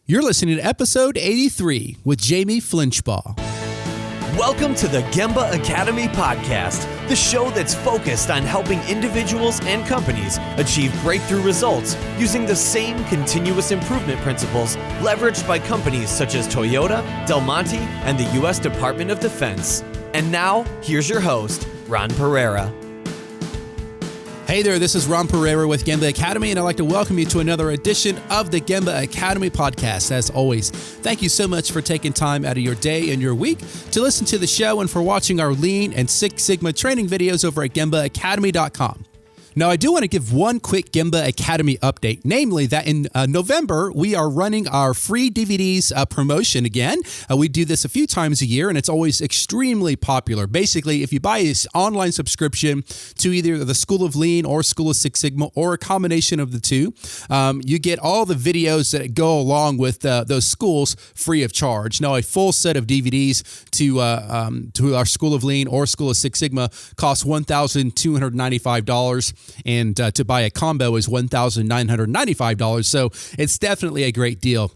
You're listening to episode 83 with Jamie Flinchbaugh. Welcome to the Gemba Academy podcast, the show that's focused on helping individuals and companies achieve breakthrough results using the same continuous improvement principles leveraged by companies such as Toyota, Del Monte, and the U.S. Department of Defense. And now, here's your host, Ron Pereira. Hey there, this is Ron Pereira with Gemba Academy, and I'd like to welcome you to another edition of the Gemba Academy podcast. As always, thank you so much for taking time out of your day and your week to listen to the show and for watching our Lean and Six Sigma training videos over at GembaAcademy.com. Now, I do want to give one quick Gemba Academy update, namely that in November, we are running our free DVDs promotion again. We do this a few times a year, and it's always extremely popular. Basically, if you buy this online subscription to either the School of Lean or School of Six Sigma or a combination of the two, you get all the videos that go along with those schools free of charge. Now, a full set of DVDs to our School of Lean or School of Six Sigma costs $1,295. And to buy a combo is $1,995. So it's definitely a great deal.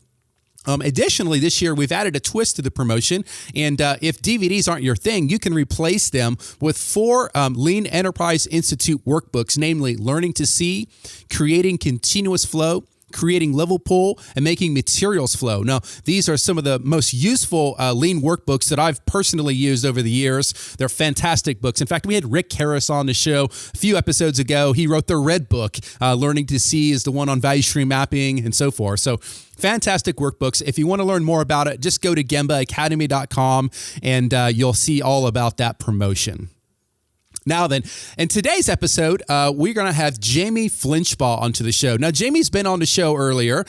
Additionally, this year, we've added a twist to the promotion, and if DVDs aren't your thing, you can replace them with 4 Lean Enterprise Institute workbooks, namely Learning to See, Creating Continuous Flow, Creating Level Pool, and Making Materials Flow. Now, these are some of the most useful Lean workbooks that I've personally used over the years. They're fantastic books. In fact, we had Rick Harris on the show a few episodes ago. He wrote the Red Book. Learning to See is the one on value stream mapping and so forth. So fantastic workbooks. If you want to learn more about it, just go to GembaAcademy.com and you'll see all about that promotion. Now then, in today's episode, we're going to have Jamie Flinchbaugh onto the show. Now, Jamie's been on the show earlier.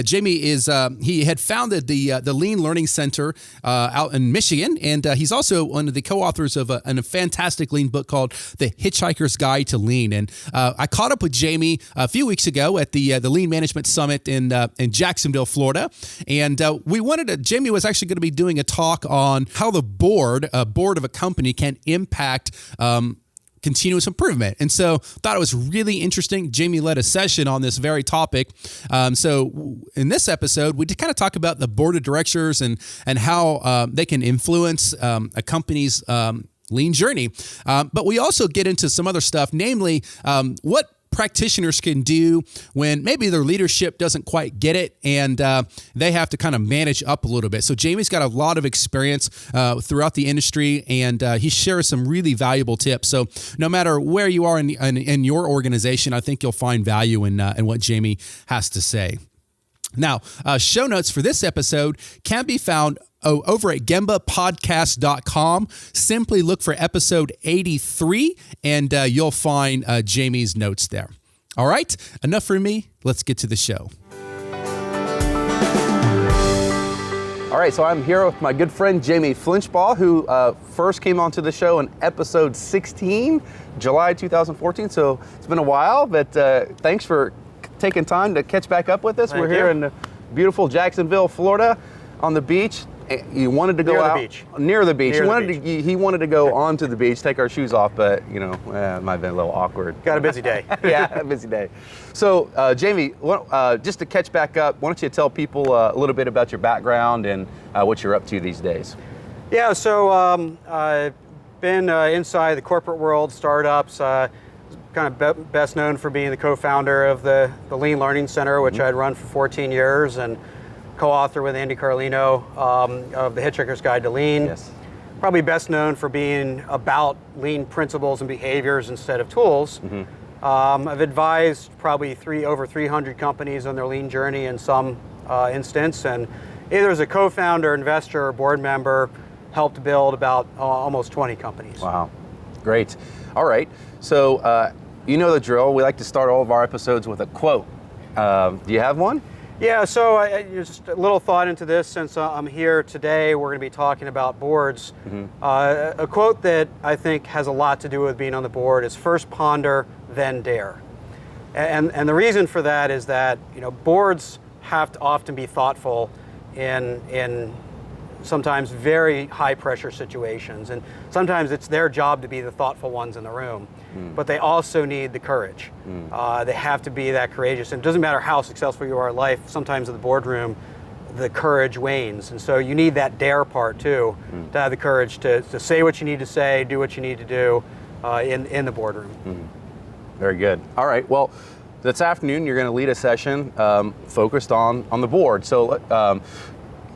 Jamie is he had founded the Lean Learning Center out in Michigan, and he's also one of the co-authors of a fantastic Lean book called The Hitchhiker's Guide to Lean. And I caught up with Jamie a few weeks ago at the Lean Management Summit in Jacksonville, Florida, and Jamie was actually going to be doing a talk on how the board of a company can impact continuous improvement. And so thought it was really interesting. Jamie led a session on this very topic. So in this episode, we kind of talk about the board of directors and how they can influence a company's lean journey. But we also get into some other stuff, namely what practitioners can do when maybe their leadership doesn't quite get it and they have to kind of manage up a little bit. So Jamie's got a lot of experience throughout the industry, and he shares some really valuable tips. So no matter where you are in your organization, I think you'll find value in what Jamie has to say. Now, show notes for this episode can be found over at GembaPodcast.com. Simply look for episode 83, and you'll find Jamie's notes there. All right, enough from me. Let's get to the show. All right, so I'm here with my good friend Jamie Flinchbaugh, who first came onto the show in episode 16, July 2014. So it's been a while, but thanks for taking time to catch back up with us. We're here in beautiful Jacksonville, Florida, on the beach. You wanted to go out near the beach. He wanted to go onto the beach, take our shoes off, but it might have been a little awkward. Got a busy day. Yeah, a busy day. So, Jamie, just to catch back up, why don't you tell people a little bit about your background and what you're up to these days? Yeah, so I've been inside the corporate world, startups. Kind of best known for being the co-founder of the Lean Learning Center, which I'd run for 14 years, and co-author with Andy Carlino of The Hitchhiker's Guide to Lean. Yes. Probably best known for being about lean principles and behaviors instead of tools. Mm-hmm. I've advised probably over 300 companies on their lean journey in some instance, and either as a co-founder, investor, or board member, helped build about almost 20 companies. Wow, great. All right, so you know the drill. We like to start all of our episodes with a quote. Do you have one? Yeah, so just a little thought into this since I'm here today. We're going to be talking about boards. Mm-hmm. A quote that I think has a lot to do with being on the board is first ponder, then dare. And the reason for that is that boards have to often be thoughtful in sometimes very high pressure situations. And sometimes it's their job to be the thoughtful ones in the room, but they also need the courage. They have to be that courageous. And it doesn't matter how successful you are in life, sometimes in the boardroom, the courage wanes. And so you need that dare part too, to have the courage to say what you need to say, do what you need to do in the boardroom. Very good. All right, well, this afternoon you're going to lead a session focused on the board. So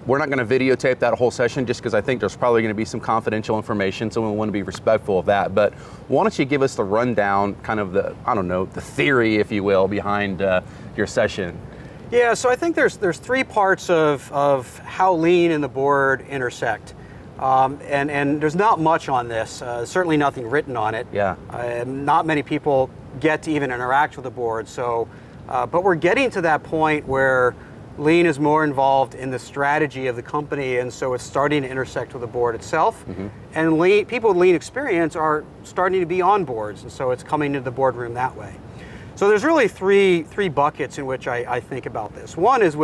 we're not going to videotape that whole session just because I think there's probably going to be some confidential information, so we want to be respectful of that. But why don't you give us the rundown, kind of the, I don't know, the theory, if you will, behind your session? Yeah, so I think there's 3 parts of how lean and the board intersect. And there's not much on this, certainly nothing written on it. Yeah. Not many people get to even interact with the board. So, but we're getting to that point where lean is more involved in the strategy of the company, and so it's starting to intersect with the board itself. And people with lean experience are starting to be on boards, and so it's coming to the boardroom that way. So there's really three buckets in which I think about this. One is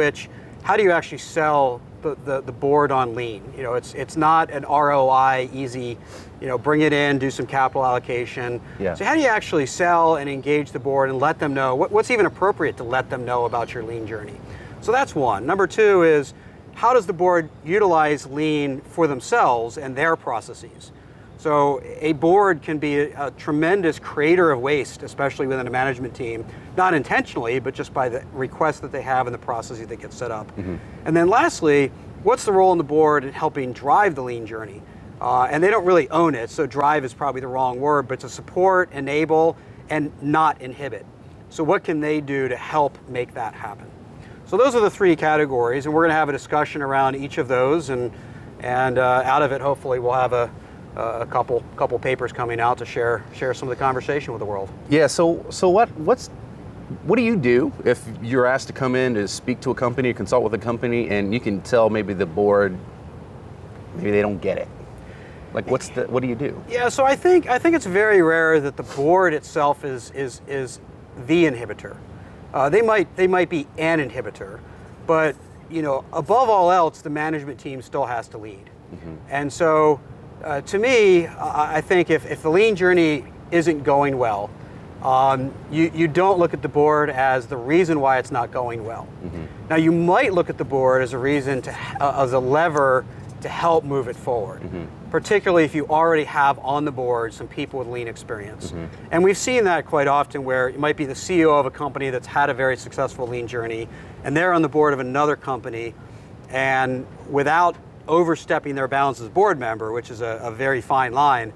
how do you actually sell the board on lean? You know, it's not an ROI easy, you know, bring it in, do some capital allocation. Yeah. So how do you actually sell and engage the board and let them know what's even appropriate to let them know about your lean journey? So that's one. Number 2 is how does the board utilize lean for themselves and their processes? So a board can be a tremendous creator of waste, especially within a management team, not intentionally, but just by the requests that they have and the processes that get set up. And then lastly, what's the role in the board in helping drive the lean journey? And they don't really own it, so drive is probably the wrong word, but to support, enable, and not inhibit. So what can they do to help make that happen? So those are the 3 categories, and we're going to have a discussion around each of those, and out of it, hopefully, we'll have a couple papers coming out to share some of the conversation with the world. Yeah. So what do you do if you're asked to come in to speak to a company, consult with a company, and you can tell maybe the board, maybe they don't get it? Like, what do you do? Yeah. So I think it's very rare that the board itself is the inhibitor. They might be an inhibitor, but you know, above all else, the management team still has to lead. And so, to me, I think if the lean journey isn't going well, you don't look at the board as the reason why it's not going well. Now, you might look at the board as a reason as a lever to help move it forward, particularly if you already have on the board some people with lean experience. And we've seen that quite often where it might be the CEO of a company that's had a very successful lean journey, and they're on the board of another company, and without overstepping their bounds as board member, which is a very fine line,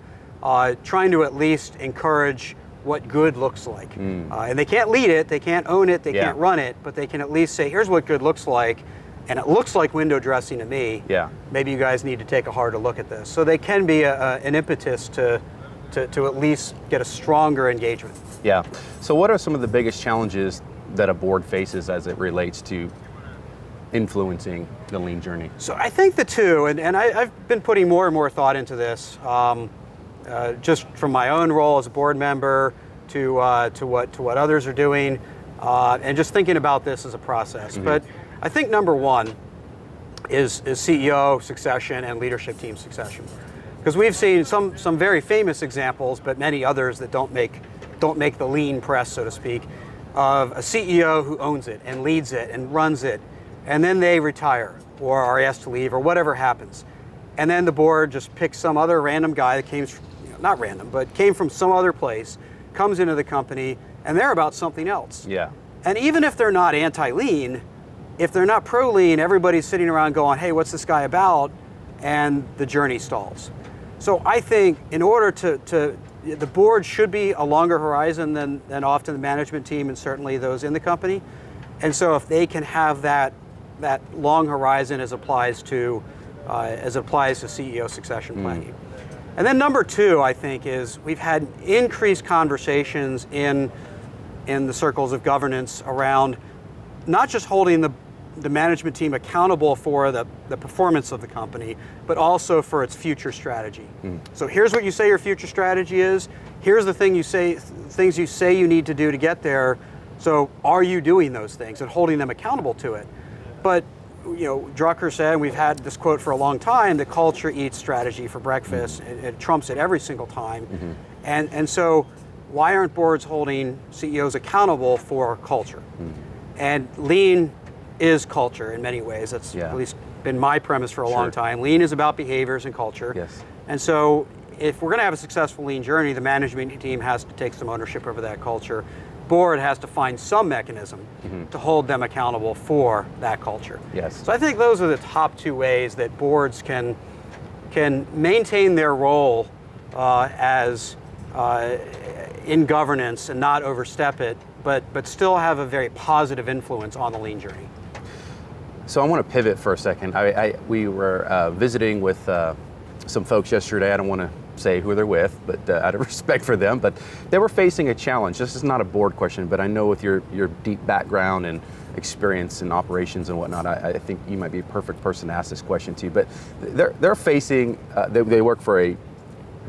trying to at least encourage what good looks like. And they can't lead it, they can't own it, they can't run it, but they can at least say, here's what good looks like, and it looks like window dressing to me. Yeah. Maybe you guys need to take a harder look at this. So they can be an impetus to at least get a stronger engagement. Yeah. So what are some of the biggest challenges that a board faces as it relates to influencing the lean journey? So I think the 2, and I've been putting more and more thought into this, just from my own role as a board member to what others are doing, and just thinking about this as a process. But I think number 1 is CEO succession and leadership team succession, because we've seen some very famous examples, but many others that don't make the lean press, so to speak, of a CEO who owns it and leads it and runs it, and then they retire or are asked to leave or whatever happens, and then the board just picks some other random guy that came, not random, but came from some other place, comes into the company, and they're about something else. Yeah. And even if they're not anti-lean, if they're not pro-lean, everybody's sitting around going, hey, what's this guy about? And the journey stalls. So I think in order the board should be a longer horizon than often the management team and certainly those in the company. And so if they can have that long horizon as applies to CEO succession planning. And then number 2, I think, is we've had increased conversations in the circles of governance around not just holding the management team accountable for the performance of the company, but also for its future strategy. So here's what you say your future strategy is. Here's the things you say you need to do to get there. So are you doing those things and holding them accountable to it? But Drucker said, and we've had this quote for a long time, that culture eats strategy for breakfast. It trumps it every single time. And so why aren't boards holding CEOs accountable for culture? And lean is culture in many ways. That's at least been my premise for a long time. Lean is about behaviors and culture. Yes. And so if we're going to have a successful lean journey, the management team has to take some ownership over that culture. Board has to find some mechanism to hold them accountable for that culture. Yes. So I think those are the top two ways that boards can maintain their role as in governance and not overstep it, but still have a very positive influence on the lean journey. So I want to pivot for a second. We were visiting with some folks yesterday. I don't want to say who they're with, but out of respect for them, but they were facing a challenge. This is not a board question, but I know with your deep background and experience in operations and whatnot, I think you might be a perfect person to ask this question to. But they're facing, they work for a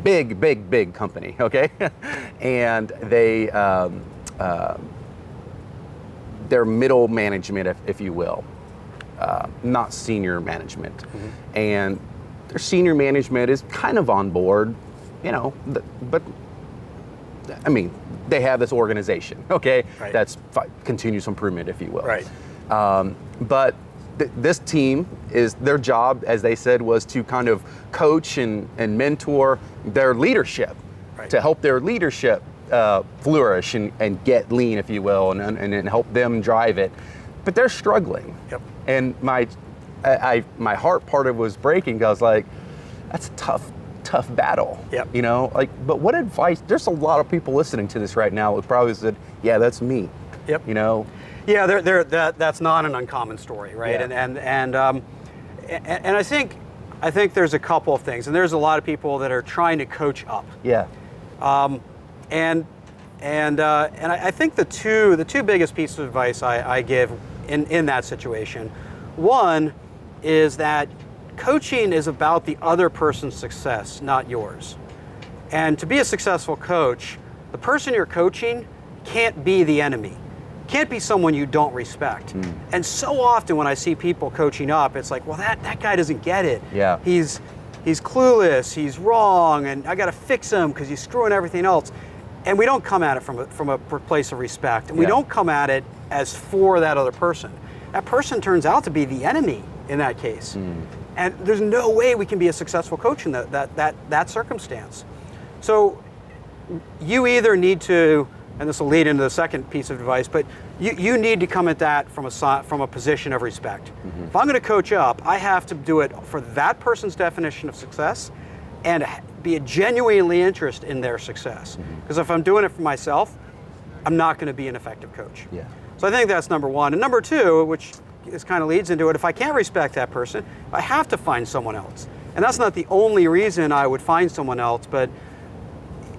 big company, okay? And they're middle management, if you will, not senior management. And their senior management is kind of on board, but I mean, they have this organization, okay? Right. That's continuous improvement, if you will. Right. But this team, is their job, as they said, was to kind of coach and mentor their leadership, to help their leadership flourish and get lean, if you will, and help them drive it. But they're struggling. Yep. And my heart part of it was breaking. I was like, that's a tough battle. Yep. But what advice? There's a lot of people listening to this right now who probably said, yeah, that's me. Yep. Yeah, that's not an uncommon story, right? Yeah. And I think there's a couple of things, and there's a lot of people that are trying to coach up. Yeah. And I think the two biggest pieces of advice I give in that situation, one is that coaching is about the other person's success, not yours. And to be a successful coach, the person you're coaching can't be the enemy. Can't be someone you don't respect. And so often when I see people coaching up, it's like, well, that guy doesn't get it. Yeah. He's clueless, he's wrong, and I got to fix him because he's screwing everything else. And we don't come at it from a place of respect. And we don't come at it as for that other person. That person turns out to be the enemy in that case. And there's no way we can be a successful coach in that circumstance. So you either need to, and this will lead into the second piece of advice, but you need to come at that from a position of respect. If I'm going to coach up, I have to do it for that person's definition of success and be genuinely interested in their success. Because if I'm doing it for myself, I'm not going to be an effective coach. Yeah. So I think that's number one. And number two, which kind of leads into it, if I can't respect that person, I have to find someone else. And that's not the only reason I would find someone else, but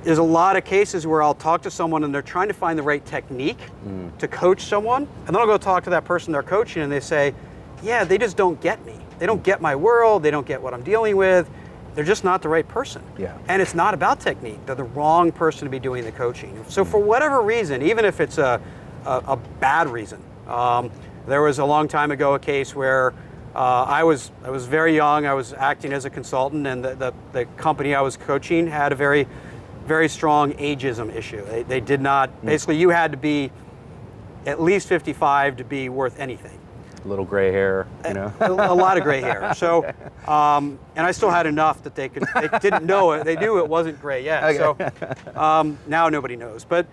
there's a lot of cases where I'll talk to someone and they're trying to find the right technique to coach someone, and then I'll go talk to that person they're coaching and they say, yeah, they just don't get me. They don't get my world, they don't get what I'm dealing with. They're just not the right person. Yeah. And it's not about technique. They're the wrong person to be doing the coaching. So for whatever reason, even if it's a bad reason, there was a long time ago a case where I was very young. I was acting as a consultant, and the company I was coaching had a very, very strong ageism issue. They did not, basically you had to be at least 55 to be worth anything. A little gray hair, A lot of gray hair. So, and I still had enough that they didn't know it. They knew it wasn't gray yet. Okay. So now nobody knows. But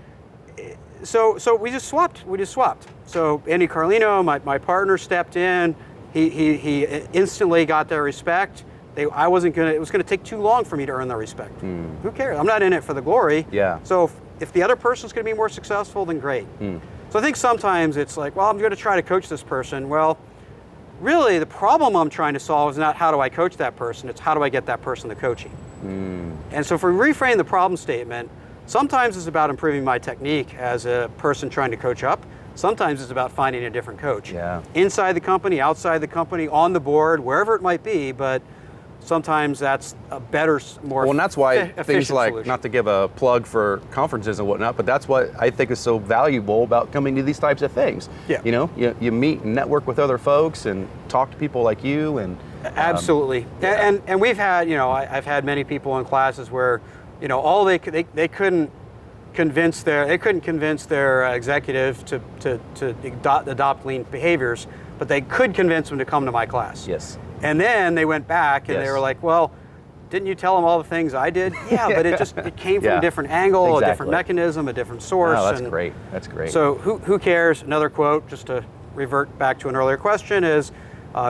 so we just swapped. So Andy Carlino, my partner, stepped in. He instantly got their respect. It was gonna take too long for me to earn their respect. Who cares? I'm not in it for the glory. Yeah. So if the other person's gonna be more successful, then great. So I think sometimes it's like, well, I'm going to try to coach this person. Well, really, the problem I'm trying to solve is not how do I coach that person, it's how do I get that person the coaching. And so if we reframe the problem statement, sometimes it's about improving my technique as a person trying to coach up. Sometimes it's about finding a different coach. Yeah. Inside the company, outside the company, on the board, wherever it might be, but sometimes that's a better, more Well, and that's why efficient things like, solution. not to give a plug for conferences and whatnot, but that's what I think is so valuable about coming to these types of things. Yeah. You know, you meet and network with other folks and talk to people like you and Absolutely. And we've had, I've had many people in classes where, all they couldn't convince their executive to adopt lean behaviors, but they could convince them to come to my class. Yes. And then they went back and they Yes. were like, well, didn't you tell them all the things I did? Yeah, but it came from Yeah. a different angle, a different Exactly. mechanism, a different source. Oh, that's and great. That's great. So who cares? Another quote, just to revert back to an earlier question, is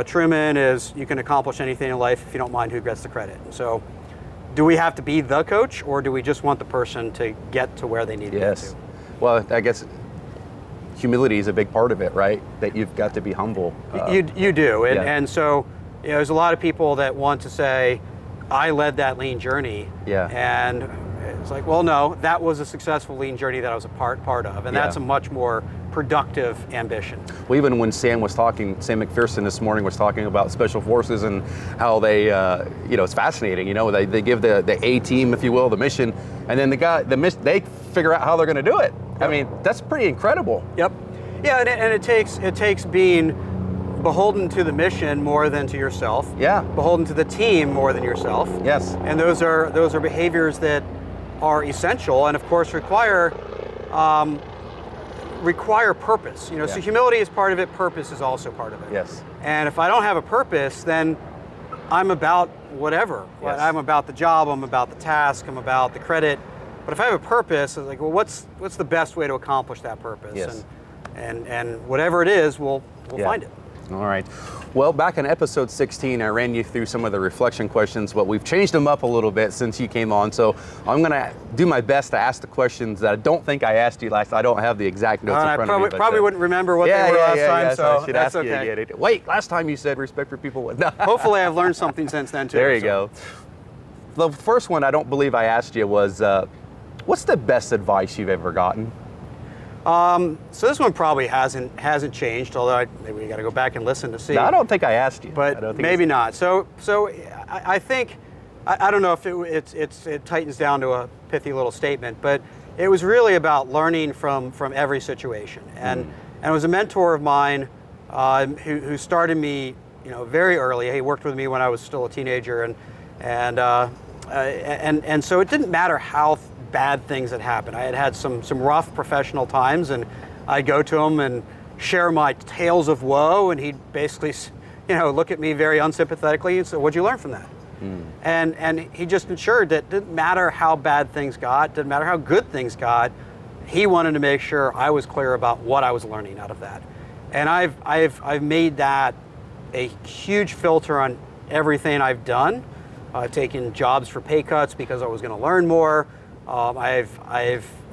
Truman is, you can accomplish anything in life if you don't mind who gets the credit. So do we have to be the coach, or do we just want the person to get to where they need to get Yes. to? Well, I guess humility is a big part of it, right? That you've got to be humble. You do, and, yeah. and so there's a lot of people that want to say, I led that lean journey, Yeah. and it's like, well, no, that was a successful lean journey that I was a part of, and Yeah. that's a much more productive ambition. Well, even when Sam McPherson this morning was talking about special forces and how they, it's fascinating. They give the A team, if you will, the mission, and then they figure out how they're going to do it. I mean, that's pretty incredible. Yep. Yeah, and it takes being beholden to the mission more than to yourself. Yeah. Beholden to the team more than yourself. Yes. And those are behaviors that are essential, and of course require purpose. So Yeah. humility is part of it. Purpose is also part of it. Yes. And if I don't have a purpose, then I'm about whatever. Yes. I'm about the job. I'm about the task. I'm about the credit. But if I have a purpose, it's like, well, what's the best way to accomplish that purpose? Yes. And whatever it is, we'll Yeah. find it. All right. Well, back in episode 16, I ran you through some of the reflection questions, but we've changed them up a little bit since you came on. So I'm going to do my best to ask the questions that I don't think I asked you last. I don't have the exact notes in I front of me. But, probably wouldn't remember what they were last time, so so I should that's ask okay. you again. Wait, last time you said respect for people. No. Hopefully I've learned something since then too. There you so. go. The first one I don't believe I asked you was, what's the best advice you've ever gotten? So this one probably hasn't changed, although maybe you got to go back and listen to see. No, I don't think I asked you. I But don't think maybe it's- not. So I think, I don't know if it tightens down to a pithy little statement, but it was really about learning from every situation. And it was a mentor of mine who started me, very early. He worked with me when I was still a teenager, and so it didn't matter how bad things had happened. I had had some rough professional times, and I'd go to him and share my tales of woe, and he'd basically, look at me very unsympathetically and say, "What'd you learn from that?" And he just ensured that it didn't matter how bad things got, didn't matter how good things got, he wanted to make sure I was clear about what I was learning out of that. And I've made that a huge filter on everything I've done. I've taken jobs for pay cuts because I was going to learn more.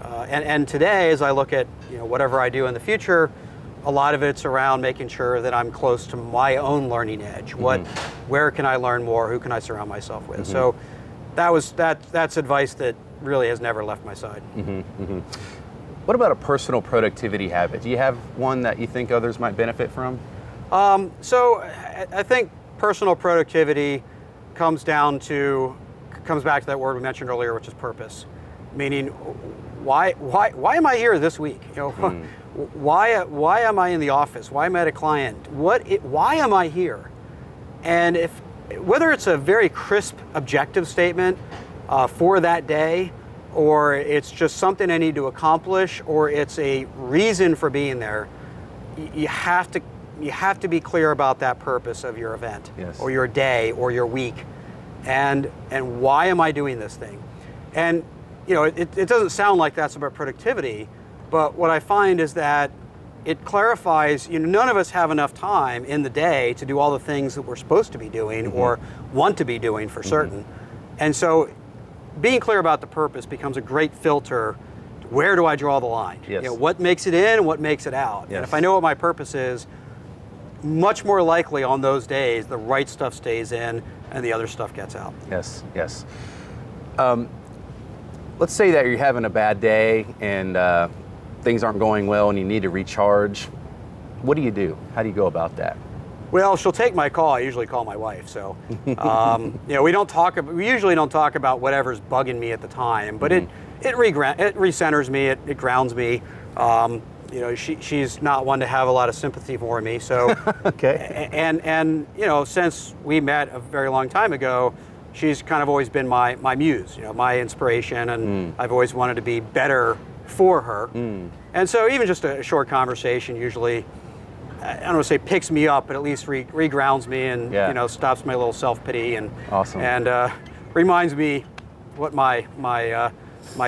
And today, as I look at whatever I do in the future, a lot of it's around making sure that I'm close to my own learning edge. Where can I learn more? Who can I surround myself with? So that's advice that really has never left my side. What about a personal productivity habit? Do you have one that you think others might benefit from? So I think personal productivity comes back to that word we mentioned earlier, which is purpose. Meaning, why am I here this week? Why am I in the office? Why am I at a client? Why am I here? And whether it's a very crisp objective statement for that day, or it's just something I need to accomplish, or it's a reason for being there, you have to be clear about that purpose of your event, Yes. or your day, or your week, and why am I doing this thing? And it doesn't sound like that's about productivity, but what I find is that it clarifies, none of us have enough time in the day to do all the things that we're supposed to be doing or want to be doing for certain. And so being clear about the purpose becomes a great filter. Where do I draw the line? Yes. What makes it in and what makes it out? Yes. And if I know what my purpose is, much more likely on those days, the right stuff stays in and the other stuff gets out. Yes. Let's say that you're having a bad day and things aren't going well and you need to recharge. What do you do? How do you go about that? Well, she'll take my call. I usually call my wife. So, we don't talk. We usually don't talk about whatever's bugging me at the time. But it recenters me. It grounds me. She's not one to have a lot of sympathy for me. So, Okay. And since we met a very long time ago, she's kind of always been my muse. My inspiration, and I've always wanted to be better for her. And so even just a short conversation usually, I don't want to say picks me up, but at least regrounds me and stops my little self-pity and Awesome. and reminds me what my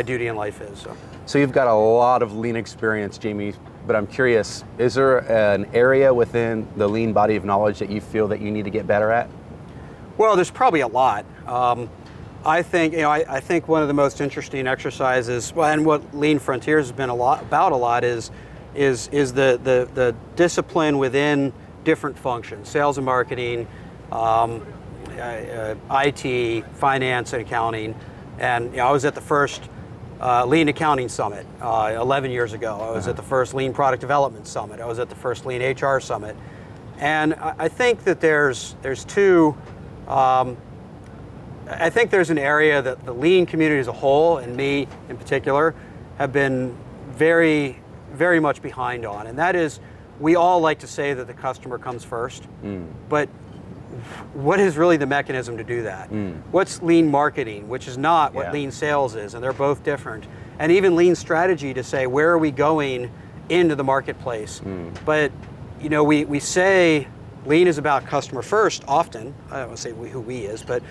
duty in life is. So you've got a lot of lean experience, Jamie, but I'm curious, is there an area within the lean body of knowledge that you feel that you need to get better at? Well, there's probably a lot. I think I think one of the most interesting exercises, and what Lean Frontiers has been a lot is the discipline within different functions: sales and marketing, IT, finance and accounting. And I was at the first Lean Accounting Summit 11 years ago. I was at the first Lean Product Development Summit. I was at the first Lean HR Summit. And I think that there's two. I think there's an area that the lean community as a whole, and me in particular, have been very, very much behind on. And that is, we all like to say that the customer comes first, but what is really the mechanism to do that? What's lean marketing, which is not what lean sales is, and they're both different. And even lean strategy to say, where are we going into the marketplace? But we say lean is about customer first often. I don't want to say who we is, but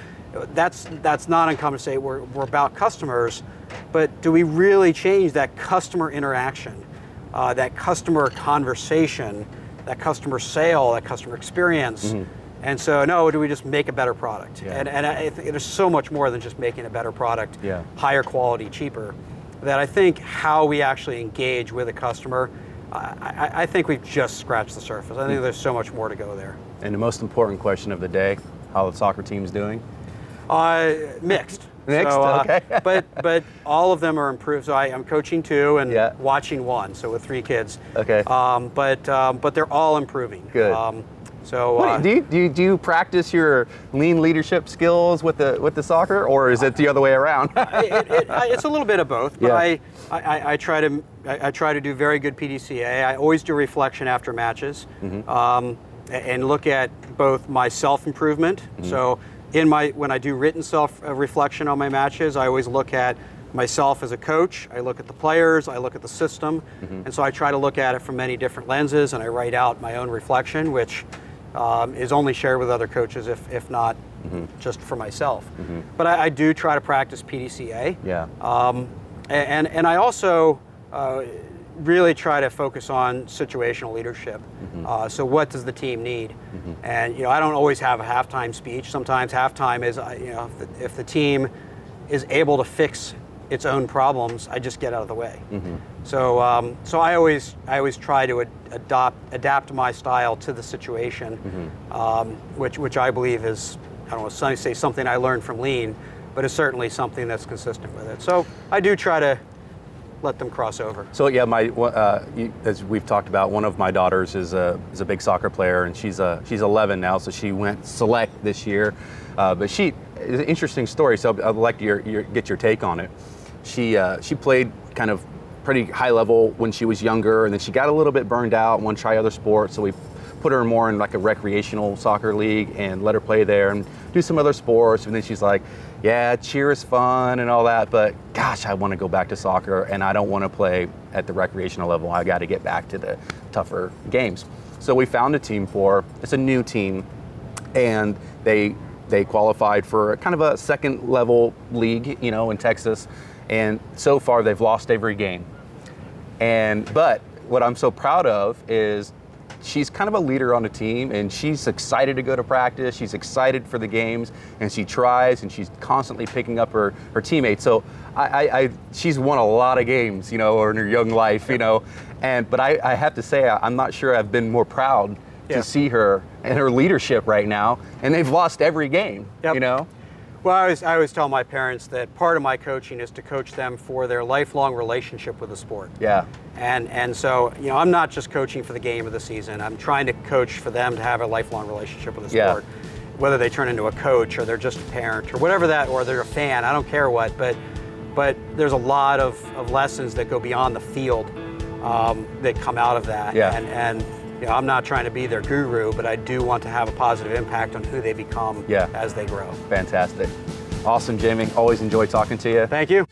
that's not uncommon to say we're about customers. But do we really change that customer interaction, that customer conversation, that customer sale, that customer experience? And so, no, do we just make a better product? And I think there's so much more than just making a better product, higher quality, cheaper, that I think how we actually engage with a customer, I think we've just scratched the surface. I think there's so much more to go there. And the most important question of the day, how the soccer team's doing? Mixed. Mixed, so, okay. but all of them are improved. So I'm coaching 2 and watching 1, so with 3 kids. Okay. But they're all improving. Good. So do you practice your lean leadership skills with the soccer, or is it the other way around? It's a little bit of both. But I try to do very good PDCA. I always do reflection after matches, and look at both my self-improvement. So when I do written self-reflection on my matches, I always look at myself as a coach, I look at the players, I look at the system, and so I try to look at it from many different lenses, and I write out my own reflection, which is only shared with other coaches, if not just for myself. But I do try to practice PDCA. And I also really try to focus on situational leadership. So what does the team need? And I don't always have a halftime speech. Sometimes halftime is, if the team is able to fix its own problems, I just get out of the way. So I always try to adapt my style to the situation, which I believe is, I don't want to say something I learned from Lean, but it's certainly something that's consistent with it. So I do try to let them cross over. So as we've talked about, one of my daughters is a big soccer player, and she's 11 now, so she went select this year. But it's an interesting story, so I'd like to get your take on it. She played kind of pretty high level when she was younger, and then she got a little bit burned out and wanted to try other sports, so we put her more in like a recreational soccer league and let her play there and do some other sports. And then she's like, yeah, cheer is fun and all that, but gosh, I want to go back to soccer, and I don't want to play at the recreational level. I got to get back to the tougher games. So we found a team it's a new team, and they qualified for kind of a second level league, in Texas. And so far they've lost every game. But what I'm so proud of is she's kind of a leader on the team, and she's excited to go to practice. She's excited for the games, and she tries, and she's constantly picking up her teammates. So she's won a lot of games, in her young life, but I have to say, I'm not sure I've been more proud to see her and her leadership right now, and they've lost every game, Well, I always tell my parents that part of my coaching is to coach them for their lifelong relationship with the sport. Yeah. And so, I'm not just coaching for the game of the season. I'm trying to coach for them to have a lifelong relationship with the sport. Whether they turn into a coach or they're just a parent or whatever or they're a fan, I don't care what, but there's a lot of lessons that go beyond the field that come out of that. Yeah. And I'm not trying to be their guru, but I do want to have a positive impact on who they become as they grow. Fantastic. Awesome, Jamie. Always enjoy talking to you. Thank you.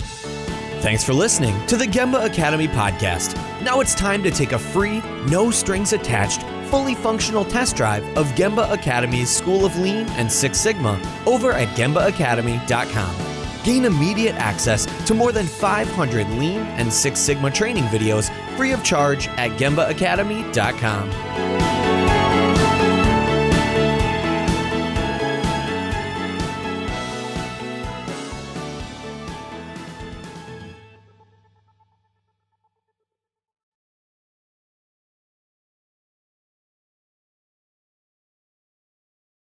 Thanks for listening to the Gemba Academy podcast. Now it's time to take a free, no strings attached, fully functional test drive of Gemba Academy's School of Lean and Six Sigma over at GembaAcademy.com. Gain immediate access to more than 500 Lean and Six Sigma training videos free of charge at GembaAcademy.com.